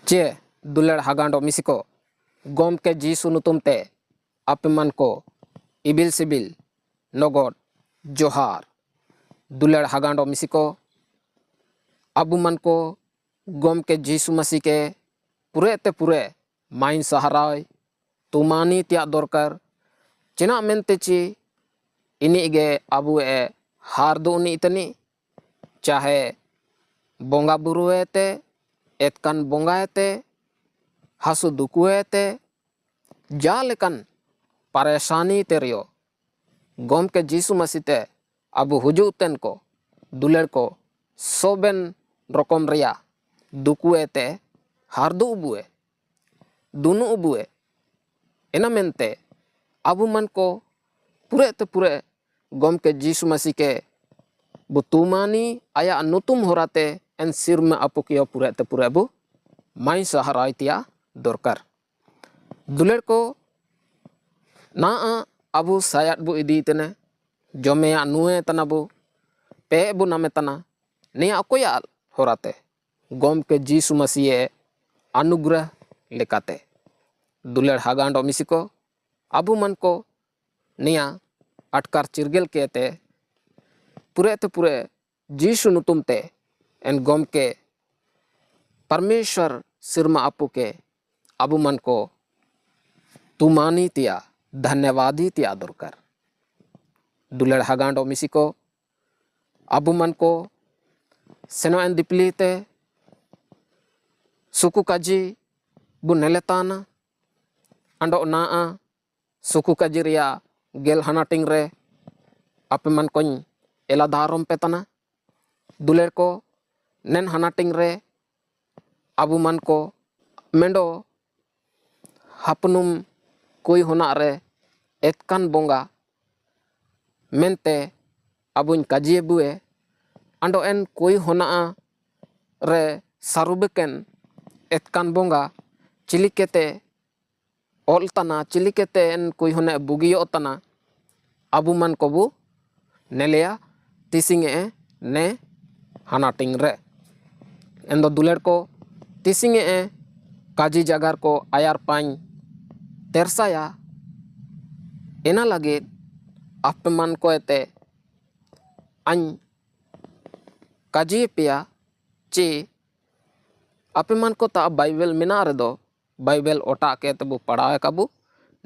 चे दुलड़ हागांडो मिसिको गोम के जीसु नुतुमते अपिमन को इबिल सिबिल नगोड जोहार दुलड़ हागांडो मिसिको अबु मन को गोम के जीसु मसीह के पूरे ते पूरे माइन सहाराय तुमानी त्या दरकार चेना मेनते ची इनी गे अबु ए हार दो उनी इतनी चाहे बोंगा बुरुएते एतकन बोंगाएते हासु दुकुएते जालेकन परेशानी तेरियो गोम के जीसु मसीह ते अबु हुजुतेन को दुलड़ को सोबेन रकम रिया दुकुएते हारदु उबुए दुनु उबुए एना मेनते अबु मन को पूरे ते पूरे गोम के जीसु मसीह के बुतुमानी आया नुतुम होराते एन सिर में अपुकियो पूरे ते पूरे अबु माई सहाराय तिया दरकार दुलड़ को ना अबु सायात बु इदी तने जमेया नुए तनाबु पे बु नामे तना निया अकोया होराते गोम के जीसु मसीह अनुग्रह लेकाते दुलड़ हागांडो मिसिको अबु मन को निया अटकार चिरगेल केते पूरे ते पूरे जीसु नुतुमते एन गोम के परमेश्वर सिरमा अपु के अबु मन को तुमानी तिया धन्यवादी तिया दरकार दुलड़ हागांडो मिसिको अबु मन को सेनो एन दिपली ते सुकु काजी बु नेलेताना अंडो ना सुकु काजी रिया गेल हनाटिंग रे अपे मन कोई एला दारम पेतना दुलड़ को नेन हनाटिंग रे अबु मन को मेंडो हपनुम कोई होना रे एतकान बोंगा मेनते अबुन काजिए बुए अंडो एन कोई होना रे सारुबेकेन एतकान बोंगा चिलिकेते ओलतना चिलिकेते एन कोई होने बुगियो तना अबु मन को बु नेलिया तिसिंगे ने हनाटिंग रे एंदो दुलड़ को तिसिंगे काजी जगार को आयार पाइन तेरसाया एना लगे आप मन को एते अन काजी पिया चे आप मन को ता बाइबल मिना रे दो बाइबल ओटा के तबु पढ़ाए काबू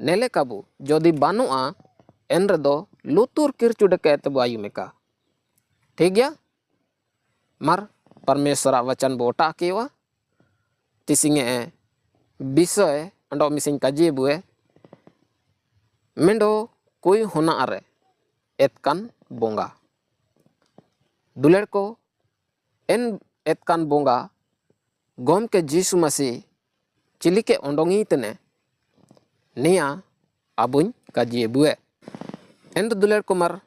नेले काबू जोदी बानुआ एन रे दो लुतुर किरचुड के तबु आयु मेका ठीक गया मार परमेश्वर वचन बोटा केवा तिसिंगे विषय अंडो मिसिंग काजी बुए मेंडो कोई होना अरे एतकान बोंगा दुलड़ को एन एतकान बोंगा गोम के जीसु मसीह चिली के ओंडोंगी तने निया अबुन काजी बुए एन दुलड़ को मर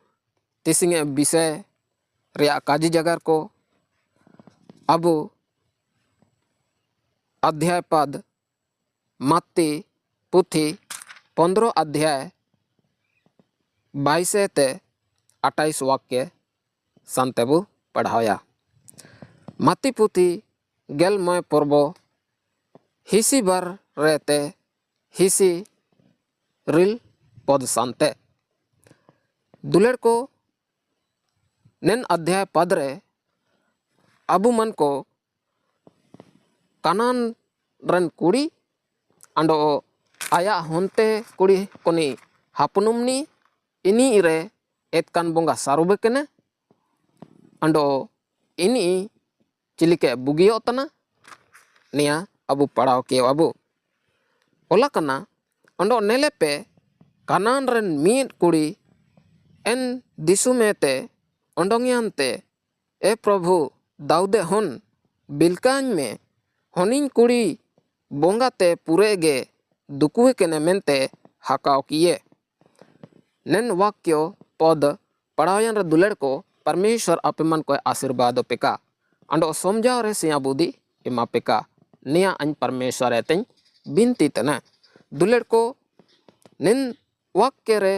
तिसिंगे विषय रिया काजी जगार को अबु अध्याय पद मत्ती पुथी 15 अध्याय 22 ते 28 वाक्य संतेबु पढ़ाया मत्ती पुथी गेल मय पर्बो हिसी बार रहते हिसी रिल पद संते दुलड़ को नेन अध्याय पद रे अबु मन को कानान रन कुड़ी अंडो आया होनते कुड़ी कोनी हापनुमनी इनी रे एतकान बोंगा सारुबे केने अंडो इनी चिलिके बुगियो तना निया अबु पढ़ाओ के अबु ओला कना अंडो नेले पे कानान रन मीट कुड़ी एन दिसु मेते ओंडोंगियानते ए प्रभु दाऊदे होन बिलकान में होनिन कुड़ी बोंगाते पूरे गे दुकुए केने मेनते हकाव किए नेन वाक्यो पद पढ़ायन रे दुलड़ को परमेश्वर अपेमन को आशीर्वाद पेका अंडो समझाव रे सिया बुद्धि एमा पेका निया अन परमेश्वर एतें बिनती तना दुलड़ को निन वाक्य रे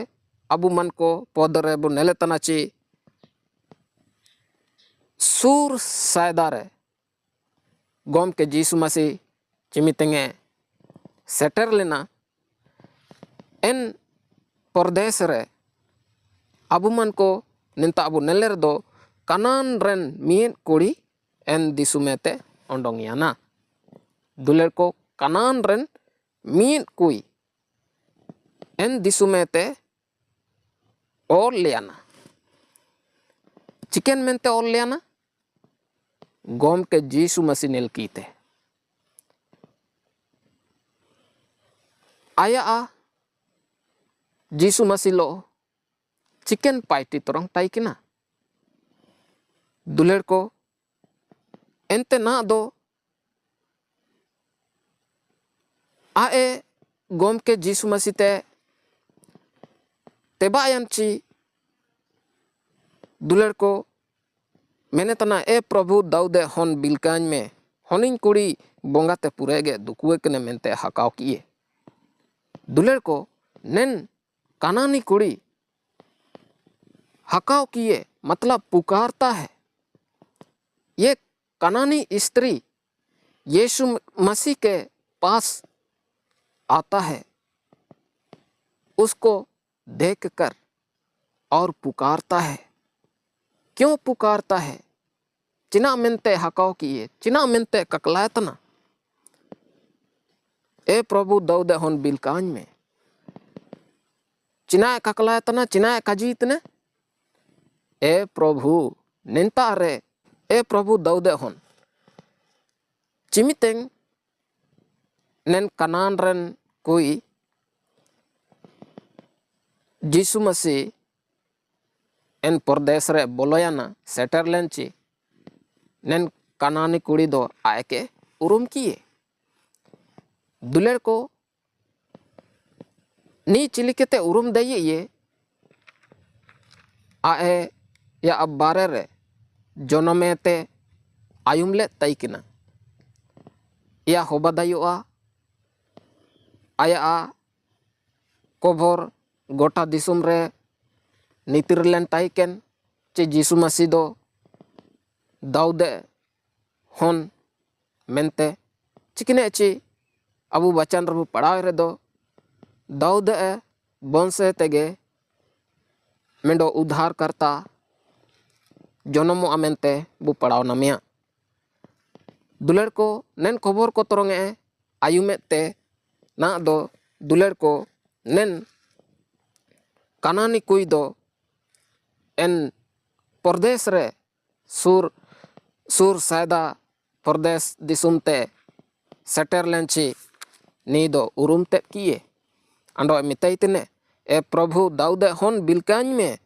अबु मन को पद रे बु नेले तना ची सूर सायदारे गोम के जीसु मसीह चिमितेंगे सेटर लेना एन प्रदेश रे अबु मन को निंता अबु नेलेर दो कनान रेन मीन कुड़ी एन दिसुमेते ओंडोंगियाना दुलेर को कनान रेन मीन कुई एन दिसुमेते और लियाना चिकन मेंते और लियाना गोम के जीसु मसीह नेल कीते आया आ जीसु मसीह लो चिकन पाइटी तोरंग टाइकिना दुलेर को एंते ना दो आए गोम के जीसु मसीह ते तेबायंची दुलेर को मैंने तना ए प्रभु दाऊदे हन बिलकान में हनिन कुड़ी बोंगाते पुरेगे दुकुए कने मेंते हकाव किए दुलेर को नेन कानानी कुड़ी हकाव किए मतलब पुकारता है। ये कनानी स्त्री यीशु मसीह के पास आता है उसको देखकर और पुकारता है। क्यों पुकारता है? चिना मेंते हकाव किए चिना मेंते ककलायतना ए प्रभु दाऊदे हन बिलकान में चिना ककलायतना चिना कजीतने ए प्रभु निंता रे ए प्रभु दाऊदे हन चिमितेंग नेन कनान रेन कोई जीसु मसीह एन प्रदेश रे बोलोयाना सेटर लेंची नेन कनानी कुड़ी दो आए के उरुम किए दुलेर को नी चिलिकेते उरुम दे ये आए या अब बारे रे जनमेते आयुमले तैकिना या होबादायुआ आया कोभर गोटा दिसुम रे नीतिरलेन ताइकेन चे जीसु मसीह दो दाऊदे हन मेंते चिकने ची अबु बचन रबु पढ़ाव रे दो दाऊदे बंसे तेगे मेंडो उद्धार करता जनमो अमेंते बु पढ़ाव नमिया दुलेर को नेन खबर को तोरंगे आयुमेते ना दो दुलेर को नेन कनानी कुई दो एन प्रदेश रे सुर सैदा प्रदेश दिसुमते सेटर लेंची नी दो उरुमते किए अंडो मिताइतने ए प्रभु दाऊदे हन बिलकान में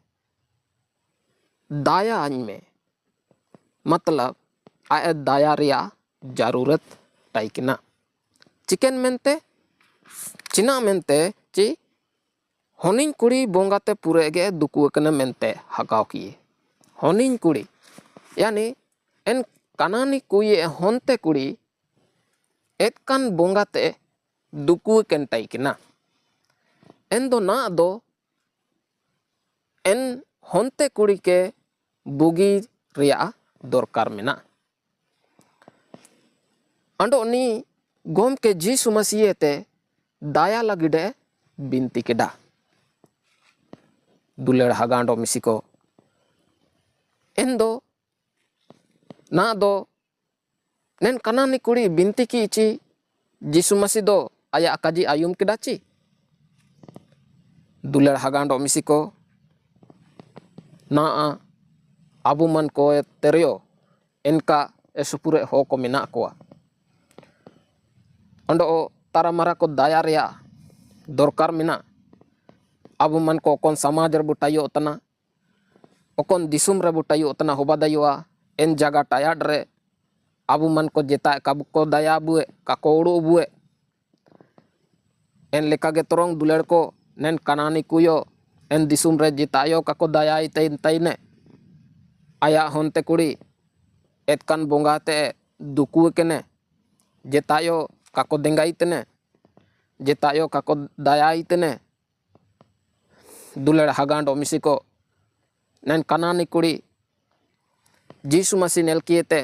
दाया आन में मतलब आए दाया रिया जरूरत टाइकिना चिकन मेंते चिना मेंते ची हनिन कुड़ी बोंगाते पुरेगे दुकुए कने मेंते हकाव किए हनिन कुड़ी यानी एन कनानी कुई हनते कुड़ी एतकान बोंगाते दुकुए कन टाइकिना एन दो ना दो एन हनते कुड़ी के बुगी रिया दरकार मेना अंडो नी गोम के जीसु मसीह ते दाया लगिडे बिनती केडा दुलेर हगांडो मिसिको एन दो ना दो नेन कनानी कुड़ी बिनती की ची जीसु मसीह दो आया काजी आयुम केडा ची दुलेर हगांडो मिसिको ना अबु मन को तेरियो इनका एसुपुरे हो को मिना कोआ अंडो तारा मरा को दाया रिया दरकार मिना अबु मन को ओकन समाज रे बुटायो तना ओकन दिसुम रे बुटायो तना होबादायुआ एन जगह टायाड रे अबु मन को जेता काबु को दाया बुए काकोड़ो बुए एन लेका गे तोरंग दुलेर को नेन कनानी कुयो एन दिसुम रे जेतायो काको दाया इतेन तैने आया होनते कुड़ी एतकान बोंगाते दुकुए केने जेतायो काको देंगाइतने जेतायो काको दायाइतने दुलेर हगांडो मिसिको नेन कनानी कुड़ी जीसु मसीह नेल किएते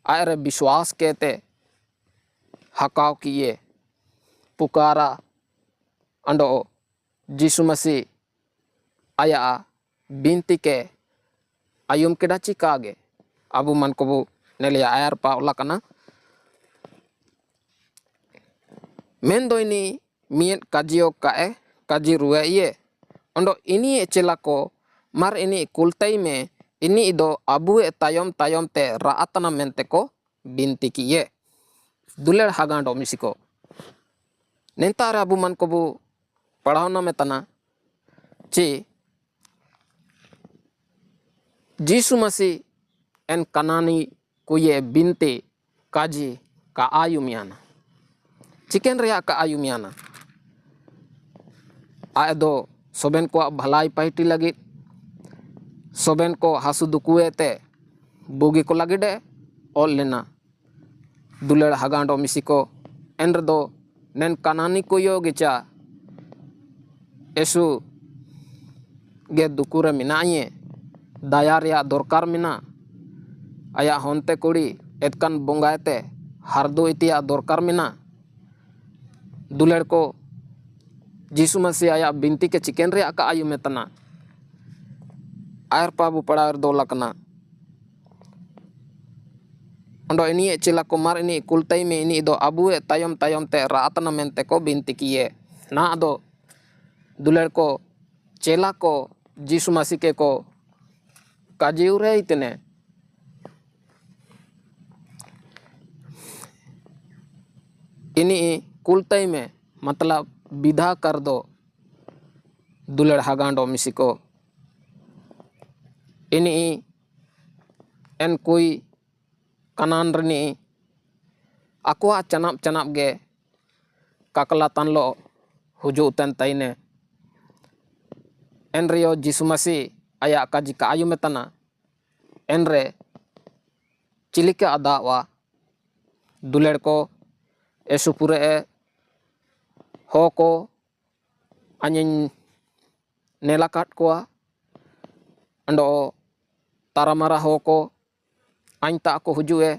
आयरे विश्वास केते hakaw kiye pukara ando Jisu Masih aya binti ke ayum keda cikage abu man kobu nelia ayar pa ola kana mendo ini miet kajio kae kaji ruwe iye ondo ini celako mar ini kultai me ini ido abu tayom tayom te raatana mente ko binti kiye duler hagando misiko nentar abu man kobu पढ़ावना में तना चे जीसु मसीह N कनानी को ये बिनते काजी का आयुमियाना chicken रिया का आयुमियाना आए दो सोबेन को भलाई पाइटी लगी सोबेन को हासु दुकुए ते बुगी को लगी डे और लेना दुलेड़ हगांडो मिसिको एन दो नेन कनानी को योगिचा एसु गे दुकुरे मिनाये दया रिया दरकार मिना आया होनते कुड़ी एतकान बोंगायते हारदो इतिया दरकार मिना दुलेड़ को जीसु मसीह आया बिनती के चिकन रिया का आयु में तना आयर पाबू पड़ार दो लकना अंडो इनी चिला कुमार इनी कुलतई में इनी दो अबुए तायम तायम ते रातना मेंते को बिनती किए ना दो दुलेड़ को चेला को जीसु मसीह के को काजीव रहे इतने इनी कुलतई में मतलब विधा कर दो दुलेड़ हगांडो मिसिको इनी एन कोई कनान रनी अकुआ चनाप चनाप गे काकला तनलो हुजू तन तईने एन रियो जीसु मसीह आया काजी का आयु में तना एन रे चिलिके अदावा दुलेड़ को एसुपुरे हो को अनिन नेलाकाट कोआ अंडो तारामारा हो को आइंता को हुजुए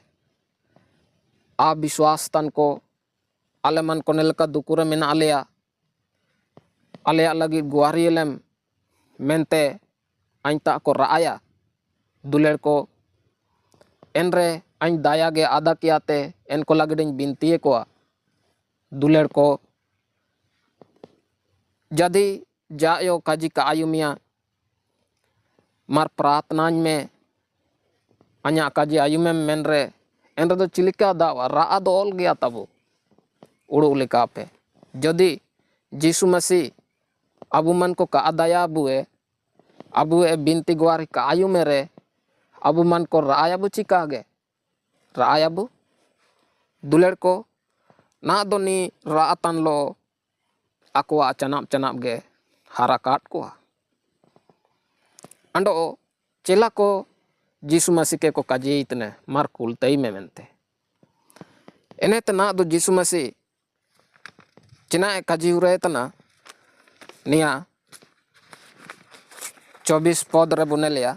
आ विश्वास तन को आलेमन को नेलका दुकुरे मेना आलेया लगी गुआरियलम मेंते आइंता को राया दुलेड़ को एनरे आइन दाया गे आदा कियाते एनको लगी बिनती को दुलेड़ को जदि जायो काजी का आयुमिया मार प्रार्थना में अना काजी आयुमे मेन रे एन रे दो चिलिका दावा रा दो ऑल गया तबो उड़ू लेका पे जदि जीसु मसीह अबू मन को का दया अबुए बिनती गुआरी का आयु में रे अबू मन को रायाबू चिका गे रायाबू दुलेड़ को ना दो नी रातन लो अकुआ चनाप चनाप गे हारा काट को अंडो चेला को जीसु मसीह के को काजी इतने मार कुलतई में मेनते एने तना दो जीसु मसीह चिना काजी रहे तना निया 24 पद रे बुने लिया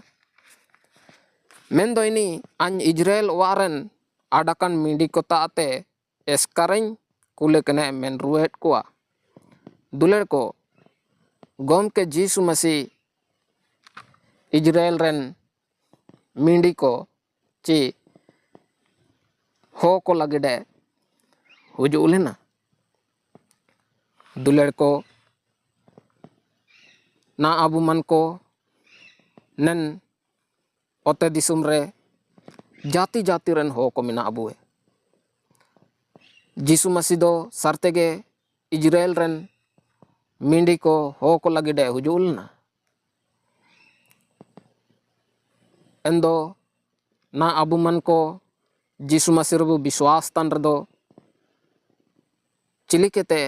मेन दो इनी अन इजराइल वारन आडाकन मिंडी को ताते एस्करिन कुले कने मेन रुएट कोआ दुलेड़ को गोम के जीसु मसीह इजराइल रेन मिंडी को ची हो को लगे डे हुजू लेना दुलेड़ को ना अबू मन को नन ओते दिसुम रे जाति जाति रन हो को मिना अबुए जीसु मसीह दो सरते गे इजराइल रन मिंडी को हो को लगे डे हुजूल ना एंदो ना अबू मन को जीसु मसीह रबु विश्वास तन रदो चिलिकेते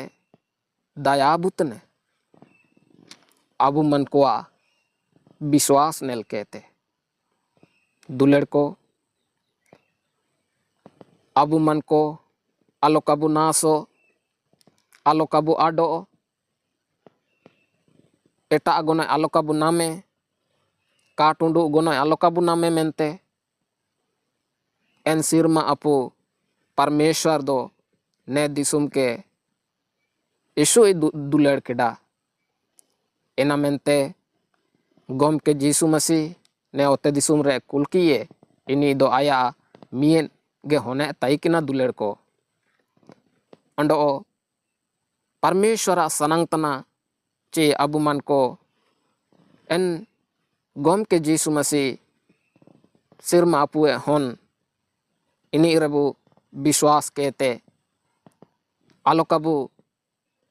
दया बुतने अबू मन को विश्वास नेल कहते दुलेड़ को अबू मन को आलो काबू नासो आलो काबू आडो एटा गोना आलो काबू नामे काटुंडू गोना आलो काबू नामे मेनते एन सिरमा अपू परमेश्वर दो ने दिसुम के ईशुई दुलड़ केडा एना मेनते गमके जीसु मसीह ने ओते दिसुम रे कुलकिए इनी दो आया मियन गे होने ताइकिना दुलड़ को अंडो परमेश्वर सनंग तना चे अबु मन को एन गमके जीसु मसीह सिरमा अपुए होन इनी रबु विश्वास केते आलोकबु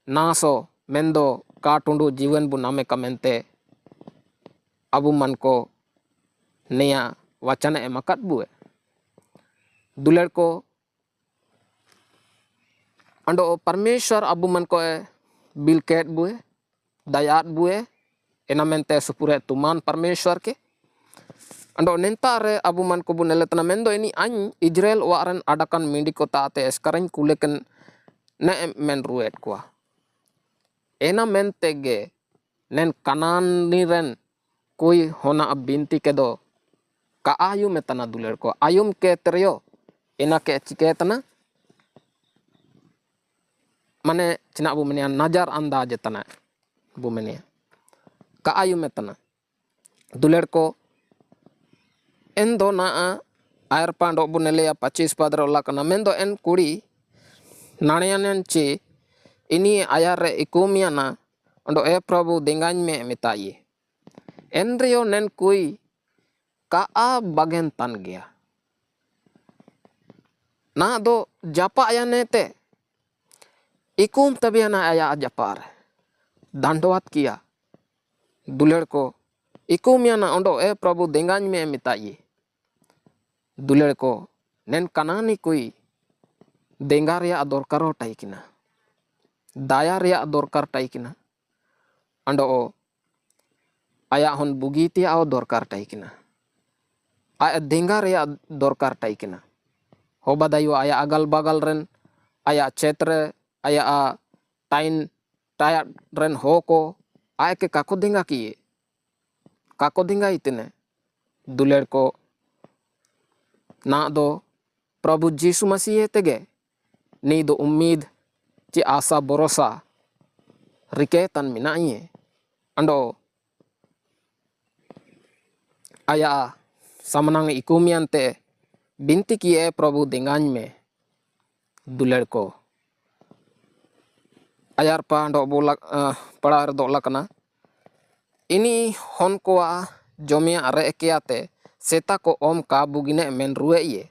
नासो मेंदो काटुंडु जीवन बु नामे कमेंते अबु मन को नया वचन एमकत बुए दुलड़ को अंडो परमेश्वर अबु मन को बिलकेट बुए दयात बुए एना मेंते सुपुरे तुमान परमेश्वर के अंडो नेंता रे अबु मन को बुनेलेतना मेंदो इनी अन इजराइल वारन अडकन मिंडी को ताते eskarang कुलेकन ने मेन रुएट कुआ एना मेंते गे नेन कनानी रेन कोई होना अब बिनती के दो का आयु में तना दुलड़ को आयुम के तेरियो एना के चिके तना मने चिना बु मेनिया नजर अंदाज तना बु मेनिया का आयु में तना दुलड़ को एन दो ना आयर पांडो बु नेलेया 25 पदर लकना मेंदो एन कुड़ी नाणयानन चे इनी आयार रे इकोमियाना अंडो ए प्रभु देंगाñ में मिताइए एन रियो नेन कोई का आ बगेन तन गया ना दो जापा आया नेते इकुम तबियाना आया जपार दंडवत किया दुलड़ को इकुमियाना अंडो ए प्रभु देंगाñ में मिताइए दुलड़ को नेन कनानी कोई देंगा रिया दरकारो टाइकिना दाया रिया दरकार टाइकिना अंडो आया हन बुगीती आओ दरकार टाइकिना आया देंगा रिया दरकार टाइकिना हो बदायो आया अगल बगल रेन आया क्षेत्र आया टाइन टाया रेन हो को आया के काको देंगा किए काको देंगा इतने दुलड़ को ना दो प्रभु यीशु मसीह तेगे नी दो उम्मीद ची आशा भरोसा रिके तन मिनाइए अंडो आया समनंग इकुमियन ते बिनती किए प्रभु देंगाñ में दुलड़ को आयार पांडो बोला पड़ार दोला कना इनी हन कोआ जमिया रे कियाते सेता को ओम का बुगिने मेन रुए ये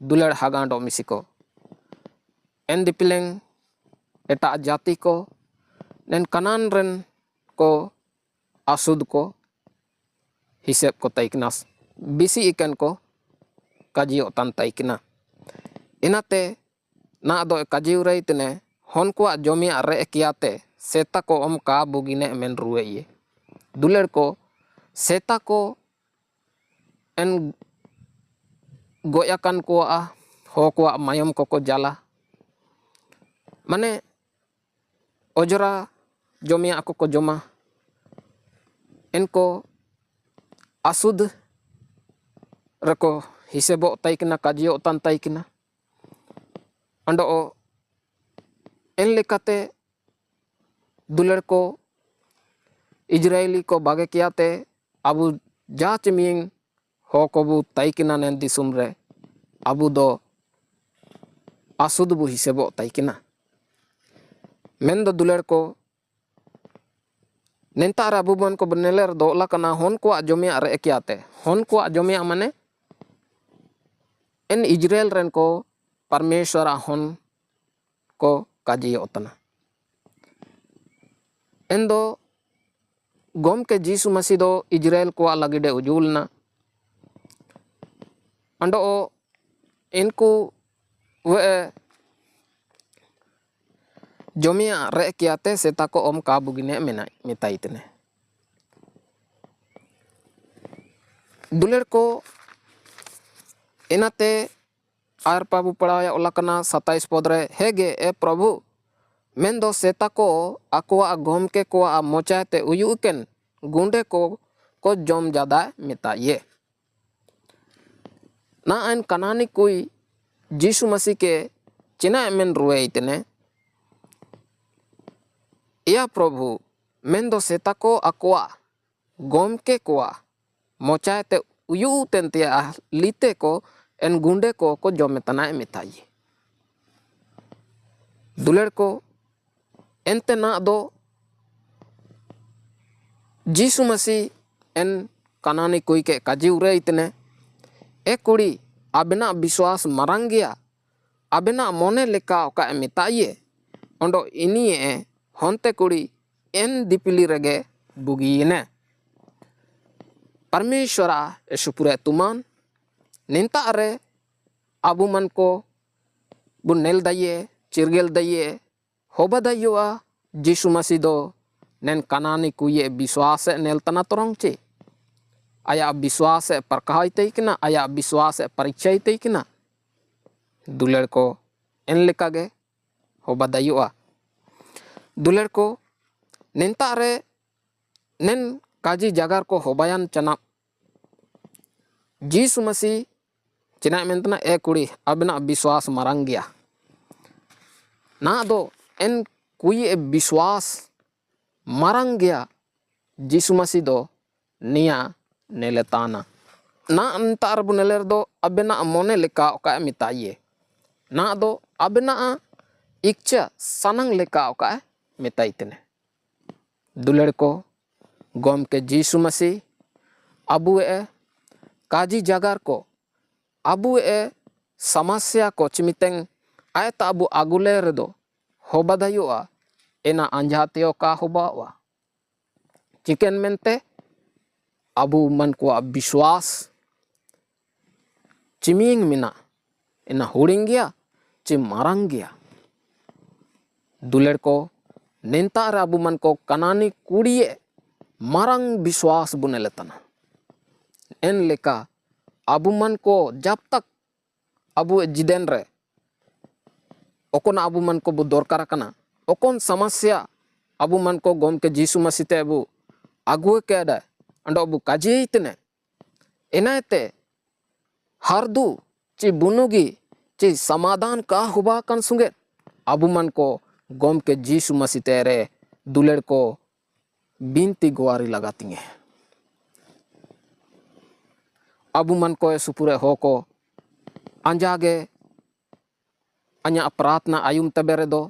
दुलड़ हागांडो मिसिको एन दिपिलेंग एटा जाति को नेन कनान रेन को आसुद को हिसेब को तैकनास बिसी इकन को काजियो तन तैकना इनाते ना दो काजियो रईतने हन को जमिया रे कियाते सेता को ओम का बुगिने मेन रुए ये दुलड़ को सेता को एन गोयाकन को हो को मायम को जाला माने ओजरा जमिया को जमा इनको आसुद रको हिसेबो तैकना काजियो तन तैकना अंडो एन लेकाते दुलड़ को इजरायली को बागे कियाते अबु जाच मियंग हो को बु तैकना नेन दिसुम रे अबु दो आसुद बु हिसेबो तैकना मेन दो दुलड़ को नेंतार अबु बन को बनेलर दोला कना हन को जमिया रे कियाते हन को जमिया माने एन इजराइल रेन को परमेश्वर हन को काजी ओतना एन दो गोम के जीसु मसीह दो इजराइल को लगिडे उजुलना अंडो इनको वे जमिया रे कियाते सेता को ओम का बुगिने मेना मिताइतने दुलड़ को इनाते आर पाबु पढ़ाया ओलाकना 27 पद रे हेगे ए प्रभु मेंदो सेता को आकोआ गोम के को मोचाते उयुकेन गुंडे को जम ज्यादा मिताइए ना एन कनानी कोई यीशु मसीह के cina men ruwe itene ia Prabhu mendo seta ko akwa gomke koa mocha te uyu tentia lite ko en gunde ko jometana metaye duler ko ente na do Jisu Masih en kanani koi ke kaji ure itne e kuri abena biswas marang gya abena mone leka oka metaye ondo ini honte kuri en dipili rege bugine Parmeshwara esupure tuman ninta are abu man ko bunel daye cirgel daye hoba dayua Jisu Masih do nen kanani kuye biswas nel tana torong ce aya biswas perkahai teikna aya biswas parichai teikna duler ko en lekage hoba dayua duler ko ninta are nen kaji jagar ko hobayan chana Jisu Masih cina mentana e kuri abena biswas marang gya na do en kuye biswas marang gya Jisu Masih do nia neletana na antar buneler do abena mone leka oka mitaye na do abena ikcha sanang leka oka mitaitene duler ko gom ke Jisu Masih abu kaji jagar ko abu samasya ko cimiteng ayata abu aguler do hobadayua ena anjatio ka hobawa chicken mente abu man ko biswas ciming mina ena huring gya cimarang gya duler ko nenta abu man ko kanani kudiye marang biswas buneletana en leka abu man ko jab tak abu jiden re okon abu man ko bu dorkar kana okon samasya abu man ko gom ke Jisu Masih te abu agu ke ada ando abu kaji itne enate hardu ci bunugi ci समाधान का हुआ kan sunge abu man ko gom ke Jisu Masih tere duler ko binti गुआरी लगाती है abu man ko supure hoko anjage anya प्रार्थना ayum tabere do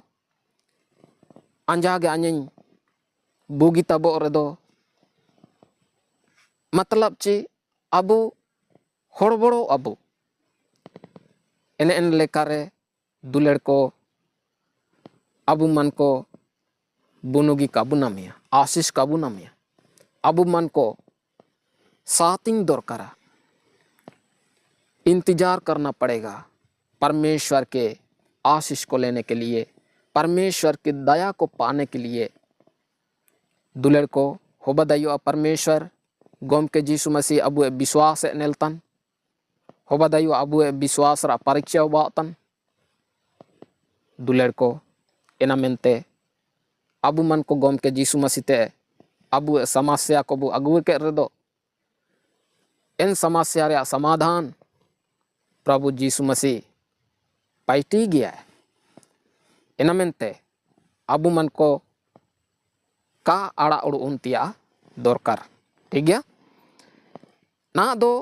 anjage anyeng bugi tabo redo मतलब ची abu horboro abu ene en lekare duler ko abu man ko bunugi kabu namia आशीष काबू नामिया अबू मन को सातिंग दरकारा इंतजार करना पड़ेगा परमेश्वर के आशीष को लेने के लिए परमेश्वर की दया को पाने के लिए दुलर को होबदायो परमेश्वर गोम के जीसु मसीह अबू विश्वास नेलतन होबदायो अबू विश्वास रा परीक्षा बातन दुलर को एना मेंते abu man ko gom ke Jisu Masih te abu समस्या को bu agu के रेदो इन समस्या रे समाधान प्रभु जीसु मसीह पाइटी गया है इनमेंते abu man को का आड़ा उड़ उनतिया दरकार ठीक गया ना दो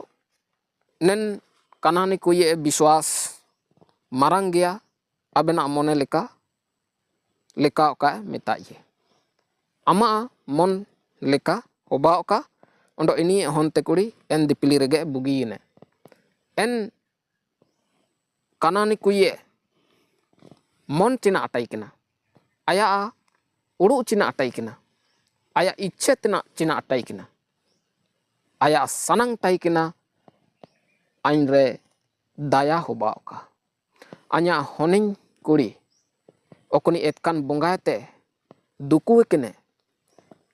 नेन कनानी को ये विश्वास मारंग गया अबेना मोने लेका ओका मेताये आमा मन लेका ओबा ओका ओंडो इनी होनते कुड़ी एन दिपिली रेगे बुगीने एन कनानी कुये मन चिना अटाई किना आया उड़ू चिना अटाई किना आया इच्छे चिना अटाई किना आया सनंग टाई किना आइन रे दाया होबा ओका आnya होनिंग कुड़ी ओकनी एतकान बोंगाते दुकुए कने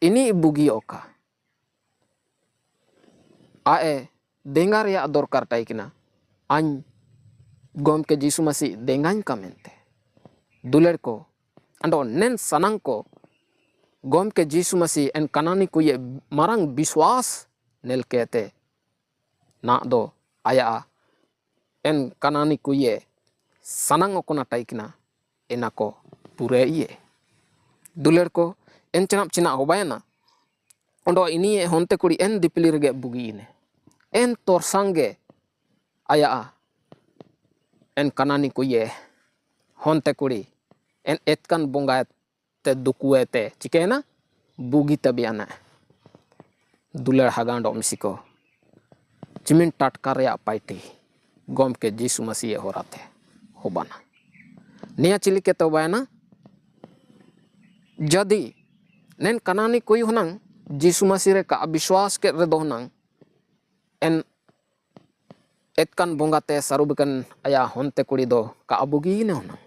इनी बुगी ओका आए देंगा रे दरकार टाई किना आन गोम के जीसु मसीह देंगान का मेंते दुलर को अंडो नेन सनंग को गोम के जीसु मसीह एन कनानी को ये मारंग विश्वास नेल कहते ना दो आया एन कनानी को ये sanang okona taikina enako pure iye duler ko en cenap cina hobayana ondo ini honte kuri en dipilir ge bugi ine en torsange aya en kanani ko ye honte kuri en etkan bonga te dukuete cikena bugi tabiana duler hagando misiko cimin tatkar ya paiti gom ke Jisu Masih horate hobana niya cilike to bayana jadi nen kanani koi honang Jisu Masih re ka abiswas ke redo honang en etkan bonga te sarubekan aya honte kuri do ka abugi ne honang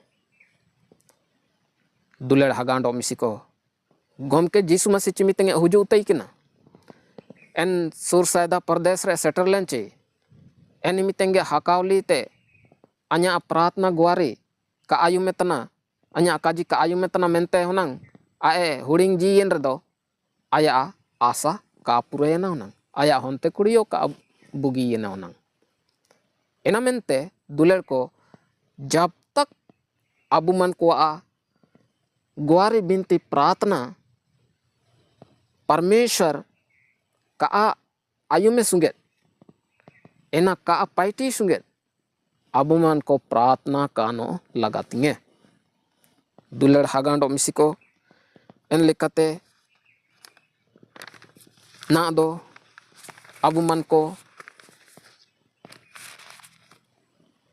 duler hagando misiko gom ke Jisu Masih cimitenge huju utai kina en sursayda प्रदेश रे shutter लेंचे en imitenge hakawli te anya प्रार्थना गुआरी का आयु मेतना anya kaji ka ayu metana mente honang ae huring ji yen redo aya asa ka purena honang aya honte kuriyo ka bugi yena honang ena mente duler ko जब तक abu man ko a गुआरी बिनती प्रार्थना परमेश्वर का आयु में सुंगे एना का पाइटी सुंगे अबुमान को प्रार्थना कानो लगाती है दुलर हागांडो मिसिको एन लेकते ना दो अबुमान को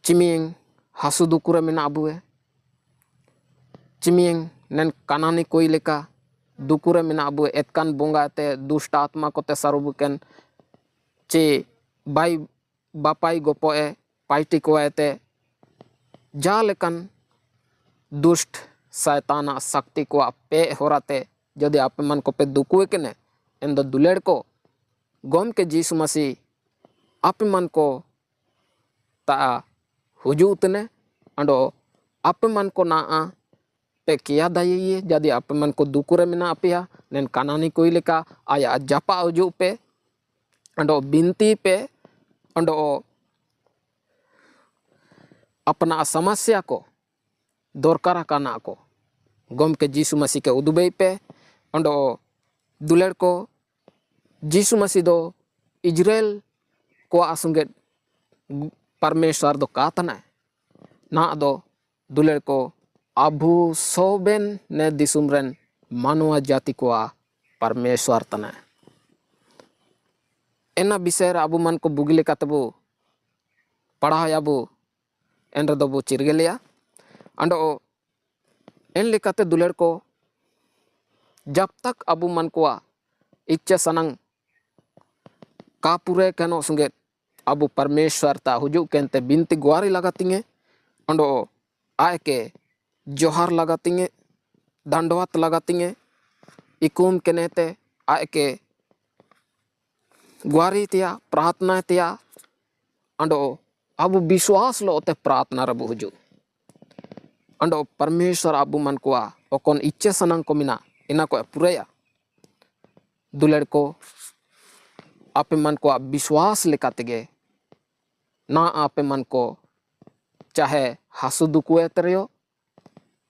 चिमिंग हासु दुकुरे में ना अबुए चिमिंग नन कानानी कोई लेका दुकुरे में ना अबुए एतकान बोंगा ते दुष्ट आत्मा को ते सारुबुकेन चे बाई बापाई गोपोए पाइटी को ते जालेकन दुष्ट शैताना शक्ति को पे होराते यदि आप मन को पे दुकुए के ने इन द दुलेड़ को गोम के जीसु मसीह आप मन को ता हुजूतने अंडो आप मन को ना पे किया दाइए यदि आप मन को दुकुरे में ना अपिया नेन कानानी कोई लेका आया जपा उजू पे अंडो बिनती पे अंडो अपना समस्या को दरकार काना को गोम के जीसु मसीह के उदुबई पे अंडो दुलेर को जीसु मसीह दो इजराइल को आसुंगे परमेश्वर दो कातना ना दो दुलेर को अभु सोबेन ने दिसुमरन मानवा जाति को परमेश्वर तना एना विषय अबु मन को बुगिले कातबु पढ़ा अबु एन रदबु चिरगेलिया अंडो एन लेकाते दुलेर को जब तक अबु मन को इच्छा सनंग कापुरे कनो सुंगे अबु परमेश्वर ता हुजू केनते बिनती गुआरी लगातिंगे अंडो आए के जोहार लगातिंगे दंडवत लगातिंगे इकुम केनेते आए के गुआरी तिया प्रार्थना तिया अंडो अबु विश्वास लो ते प्रार्थना रबु हुजू अंडो परमेश्वर अबु मन को ओकोन इच्छा सनंग को मिना इना को पुरेया दुलेर को आपे मन को विश्वास लेकातेगे ना आपे मन को चाहे हासु दुकुए तरियो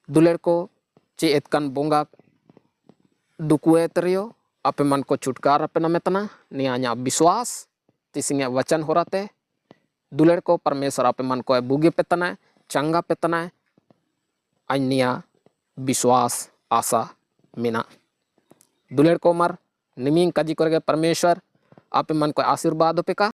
दुलेर को चे एतकान बोंगा दुकुए तरियो आपे मन को छुटकार आपे नमेतना निया विश्वास तिसिंगे वचन होराते दुलेर को परमेश्वर आपे मन को बुगे पेतना चंगा पेतना अन्या विश्वास आशा मिना दुलेर को मर निमिंग काजी करगे परमेश्वर आपे मन को आशीर्वाद पे का